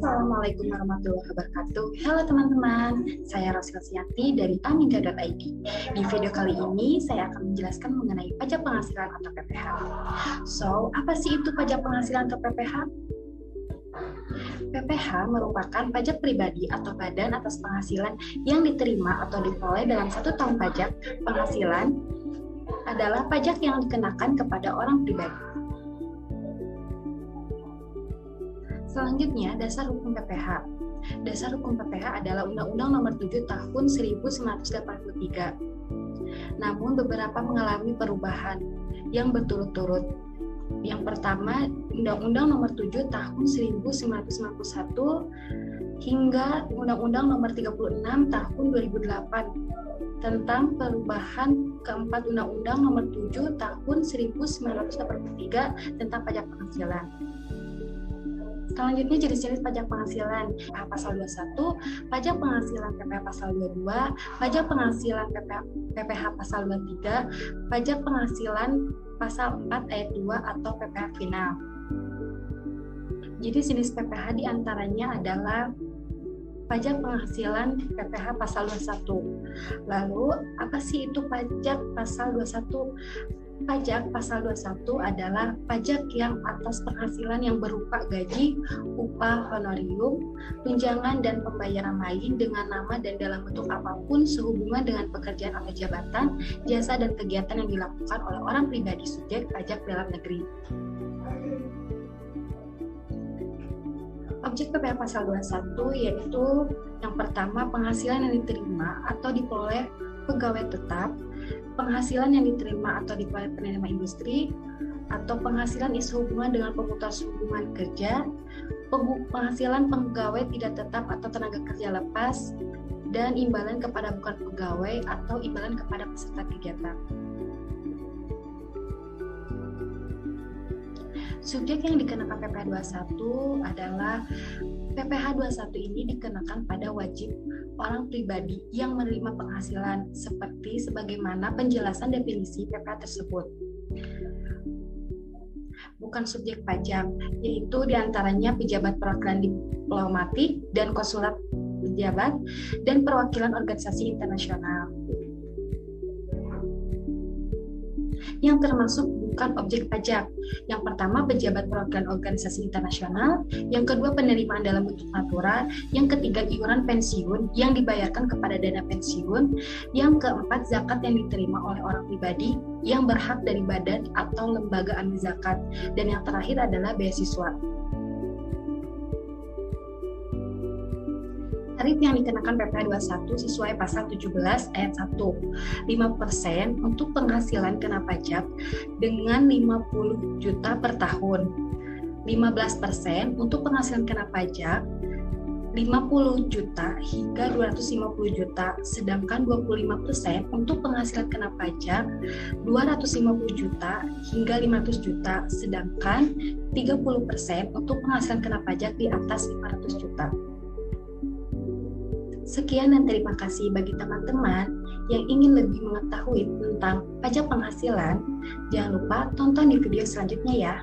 Assalamualaikum warahmatullahi wabarakatuh. Halo teman-teman, saya Roslasiati dari aminga.id. Di video kali ini saya akan menjelaskan mengenai pajak penghasilan atau PPh. So, apa sih itu pajak penghasilan atau PPh? PPh merupakan pajak pribadi atau badan atas penghasilan yang diterima atau diperoleh dalam 1 tahun pajak. Penghasilan adalah pajak yang dikenakan kepada orang pribadi. Selanjutnya, dasar hukum PPh. Dasar hukum PPh adalah Undang-Undang Nomor 7 Tahun 1983. Namun beberapa mengalami perubahan yang berturut-turut. Yang pertama, Undang-Undang Nomor 7 Tahun 1991 hingga Undang-Undang Nomor 36 Tahun 2008 tentang perubahan keempat Undang-Undang Nomor 7 Tahun 1983 tentang pajak penghasilan. Selanjutnya jenis-jenis pajak penghasilan pasal 21, pajak penghasilan PPh pasal 22, pajak penghasilan PPh pasal 23, pajak penghasilan pasal 4 ayat 2 atau PPh final. Jadi jenis PPh diantaranya adalah pajak penghasilan PPh pasal 21. Lalu apa sih itu pajak pasal 21? Pajak pasal 21 adalah pajak yang atas penghasilan yang berupa gaji, upah, honorium, tunjangan, dan pembayaran lain dengan nama dan dalam bentuk apapun sehubungan dengan pekerjaan atau jabatan, jasa, dan kegiatan yang dilakukan oleh orang pribadi subjek pajak dalam negeri. Objek PPh pasal 21 yaitu yang pertama penghasilan yang diterima atau diperoleh pegawai tetap, penghasilan yang diterima atau diperoleh penerima industri, atau penghasilan sehubungan dengan pemutus hubungan kerja, penghasilan pegawai tidak tetap atau tenaga kerja lepas, dan imbalan kepada bukan pegawai atau imbalan kepada peserta kegiatan. Subjek yang dikenakan PPh 21 adalah PPh 21 ini dikenakan pada wajib orang pribadi yang menerima penghasilan seperti sebagaimana penjelasan definisi PPh tersebut. Bukan subjek pajak, yaitu diantaranya pejabat perwakilan diplomatik dan konsulat pejabat dan perwakilan organisasi internasional. Yang termasuk bukan objek pajak. Yang pertama, pejabat perwakilan organisasi internasional. Yang kedua, penerimaan dalam bentuk natura. Yang ketiga, iuran pensiun yang dibayarkan kepada dana pensiun. Yang keempat, zakat yang diterima oleh orang pribadi yang berhak dari badan atau lembaga amil zakat. Dan yang terakhir adalah beasiswa. Tarif yang dikenakan PPh 21 sesuai pasal 17 ayat 1. 5% untuk penghasilan kena pajak dengan 50 juta per tahun. 15% untuk penghasilan kena pajak 50 juta hingga 250 juta, sedangkan 25% untuk penghasilan kena pajak 250 juta hingga 500 juta, sedangkan 30% untuk penghasilan kena pajak di atas 500 juta. Sekian dan terima kasih bagi teman-teman yang ingin lebih mengetahui tentang pajak penghasilan. Jangan lupa tonton di video selanjutnya ya.